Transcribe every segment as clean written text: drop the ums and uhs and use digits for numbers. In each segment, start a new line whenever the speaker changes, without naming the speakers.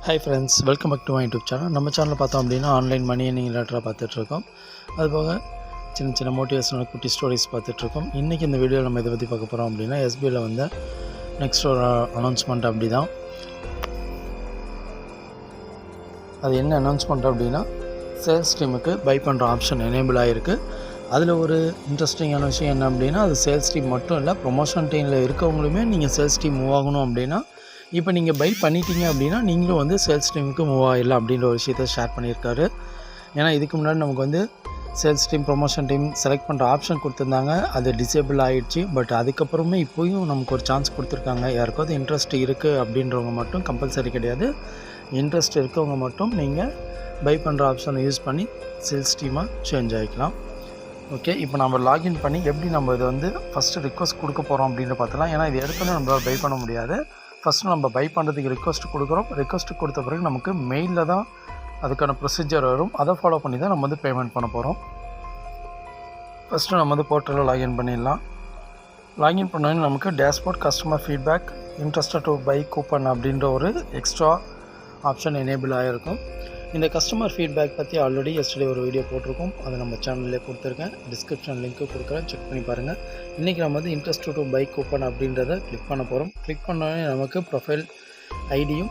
Hi friends, welcome back to my YouTube channel. நம்ம சேனலில் பார்த்தோம் அப்படின்னா ஆன்லைன் மணி ஏர்னிங் ரிலேட்டடாக பார்த்துட்ருக்கோம். அதுபோக சின்ன சின்ன மோட்டிவேஷனல் குட்டி ஸ்டோரிஸ் பார்த்துட்ருக்கோம். இன்றைக்கி இந்த வீடியோவில் நம்ம இதை பற்றி பார்க்க போகிறோம் அப்படின்னா எஸ்பிஐயில் வந்து நெக்ஸ்ட் ஒரு அனௌன்ஸ்மெண்ட் அப்படி தான். அது என்ன அனௌன்ஸ்மெண்ட் அப்படின்னா, சேல்ஸ் டீமுக்கு பை பண்ணுற ஆப்ஷன் எனேபிள் ஆகிருக்கு. அதில் ஒரு இன்ட்ரெஸ்டிங்கான விஷயம் என்ன அப்படின்னா, அது சேல்ஸ் டீம் மட்டும் இல்லை, ப்ரொமோஷன் டீமில் இருக்கவங்களுமே நீங்கள் சேல்ஸ் டீம் மூவ் ஆகணும் அப்படின்னா, இப்போ நீங்கள் பை பண்ணிட்டீங்க அப்படின்னா நீங்களும் வந்து சேல்ஸ் டீமுக்கு மூவ் ஆகிடலாம் அப்படின்ற ஒரு விஷயத்தை ஷேர் பண்ணியிருக்காரு. ஏன்னா இதுக்கு முன்னாடி நமக்கு வந்து sales team promotion team select பண்ணுற ஆப்ஷன் கொடுத்துருந்தாங்க, அது டிசேபிள் ஆகிடுச்சு. பட் அதுக்கப்புறமே இப்போயும் நமக்கு ஒரு சான்ஸ் கொடுத்துருக்காங்க. யாருக்காவது இன்ட்ரெஸ்ட் இருக்குது அப்படின்றவங்க மட்டும், கம்பல்சரி கிடையாது, இன்ட்ரெஸ்ட் இருக்கவங்க மட்டும் நீங்கள் பை பண்ணுற ஆப்ஷனை யூஸ் பண்ணி சேல்ஸ் டீமாக சேஞ்ச் ஆகிக்கலாம். ஓகே, இப்போ நம்ம லாகின் பண்ணி எப்படி நம்ம இதை வந்து ஃபஸ்ட்டு ரிக்வஸ்ட் கொடுக்க போகிறோம் அப்படின்னு பார்த்தலாம். ஏன்னா இது எடுத்தோன்னே நம்மளால் பை பண்ண முடியாது. ஃபஸ்ட்டு நம்ம பை பண்ணுறதுக்கு ரிக்வஸ்ட் கொடுக்குறோம். ரிக்வஸ்ட் கொடுத்த பிறகு நமக்கு மெயிலில் தான் அதுக்கான ப்ரொசீஜர் வரும். அதை ஃபாலோ பண்ணி தான் நம்ம வந்து பேமெண்ட் பண்ண போகிறோம். ஃபஸ்ட்டு நம்ம வந்து போர்ட்டலில் லாகின் பண்ணிடலாம். லாகின் பண்ணோன்னே நமக்கு dashboard, customer feedback, interested to by coupon அப்படின்ற ஒரு எக்ஸ்ட்ரா ஆப்ஷன் எனேபிள் ஆகிருக்கும். இந்த கஸ்டமர் ஃபீட்பேக் பற்றி ஆல்ரெடி எஸ்டர்டே ஒரு வீடியோ போட்டிருக்கோம். அதை நம்ம சேனல்லே கொடுத்துருக்கேன், டிஸ்கிரிப்ஷன் லிங்க்கு கொடுக்குறேன், செக் பண்ணி பாருங்கள். இன்றைக்கி நம்ம வந்து இன்ட்ரெஸ்ட் டு பை கூப்பன் அப்படின்றத கிளிக் பண்ண போகிறோம். கிளிக் பண்ணோடனே நமக்கு ப்ரொஃபைல் ஐடியும்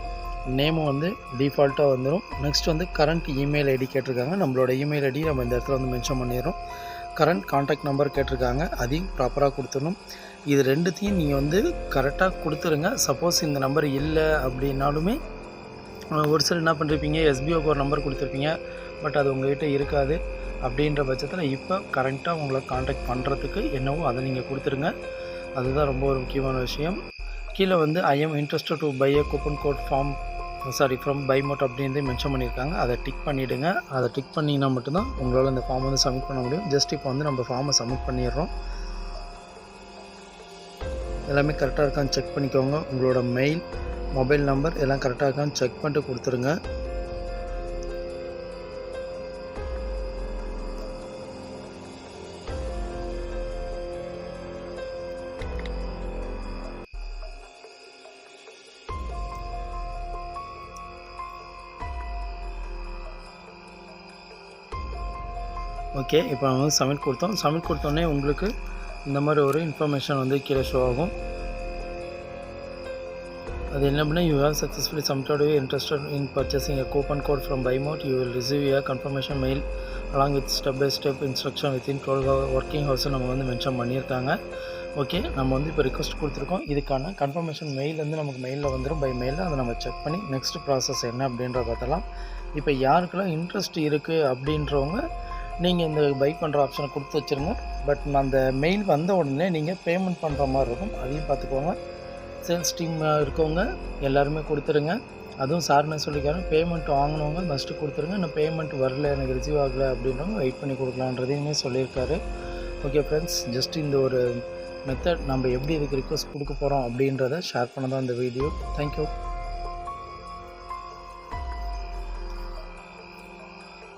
நேமும் வந்து டிஃபால்ட்டாக வந்துடும். நெக்ஸ்ட் வந்து கரண்ட் இமெயில் ஐடி கேட்டிருக்காங்க. நம்மளோட இமெயில் ஐடி நம்ம இந்த இடத்துல வந்து மென்ஷன் பண்ணிடுறோம். கரண்ட் கான்டாக்ட் நம்பர் கேட்டிருக்காங்க, அதையும் ப்ராப்பராக கொடுத்துடணும். இது ரெண்டுத்தையும் நீங்கள் வந்து கரெக்டாக கொடுத்துருங்க. சப்போஸ் இந்த நம்பர் இல்லை அப்படின்னாலுமே, ஒரு சில என்ன பண்ணிருப்பீங்க, எஸ்பிஓக்கு ஒரு நம்பர் கொடுத்துருப்பீங்க, பட் அது உங்கள்கிட்ட இருக்காது. அப்படின்ற பட்சத்தில் இப்போ கரெக்டாக உங்களை காண்டாக்ட் பண்ணுறதுக்கு என்னவோ அதை நீங்கள் கொடுத்துருங்க. அதுதான் ரொம்ப ஒரு முக்கியமான விஷயம். கீழே வந்து I am interested to buy a coupon code from buy mode அப்படின்னு மென்ஷன் பண்ணியிருக்காங்க. அதை டிக் பண்ணிவிடுங்க. அதை டிக் பண்ணிங்கன்னா மட்டும்தான் உங்களால் இந்த ஃபார்ம் வந்து சப்மிட் பண்ண முடியும். ஜஸ்ட் இப்போ வந்து நம்ம ஃபார்மை சப்மிட் பண்ணிடுறோம். எல்லாமே கரெக்டாக இருக்கான்னு செக் பண்ணிக்கோங்க. உங்களோட மெயில், மொபைல் நம்பர் எல்லாம் கரெக்டாக இருக்கான்னு செக் பண்ணிட்டு கொடுத்துருங்க. ஓகே, இப்போ நம்ம வந்து சப்மிட் கொடுத்தோம். சப்மிட் கொடுத்தோடனே உங்களுக்கு இந்த மாதிரி ஒரு இன்ஃபர்மேஷன் வந்து கீழே ஷோ ஆகும். அது என்ன அப்படின்னா, you have successfully submitted interested in purchasing a coupon code from buy mode. You will receive a confirmation mail along with step by step instruction within 12 working hours நம்ம வந்து மென்ஷன் பண்ணியிருக்காங்க. Okay, நம்ம வந்து இப்போ ரிக்வஸ்ட் கொடுத்துருக்கோம். இதுக்கான confirmation mail வந்து நமக்கு மெயிலில் வந்துடும், பை மெயிலில். அதை நம்ம செக் பண்ணி நெக்ஸ்ட் ப்ராசஸ் என்ன அப்படின்றத பார்த்தலாம். இப்போ யாருக்கெல்லாம் இன்ட்ரெஸ்ட் இருக்குது அப்படின்றவங்க நீங்கள் இந்த பை பண்ணுற ஆப்ஷனை கொடுத்து வச்சுருங்க. பட் அந்த மெயில் வந்த உடனே நீங்கள் பேமெண்ட் பண்ணுற மாதிரி இருக்கும், அதையும் பார்த்துக்கோங்க. சேல்ஸ் டீம் இருக்கவங்க எல்லாருமே கொடுத்துருங்க. அதுவும் சார்னு சொல்லிக்காரன் பேமெண்ட் வாங்கினவங்க மஸ்ட்டு கொடுத்துருங்க. இன்னும் பேமெண்ட் வரல, எனக்கு ரிசீவ் ஆகலை அப்படின்றவங்க வெயிட் பண்ணி கொடுக்கலான்றதையுமே சொல்லியிருக்காரு. ஓகே ஃப்ரெண்ட்ஸ், ஜஸ்ட் இந்த ஒரு மெத்தட் நம்ம எப்படி இதுக்கு ரிக்வஸ்ட் கொடுக்க போகிறோம் அப்படின்றத ஷேர் பண்ண தான் இந்த வீடியோ. தேங்க்யூ.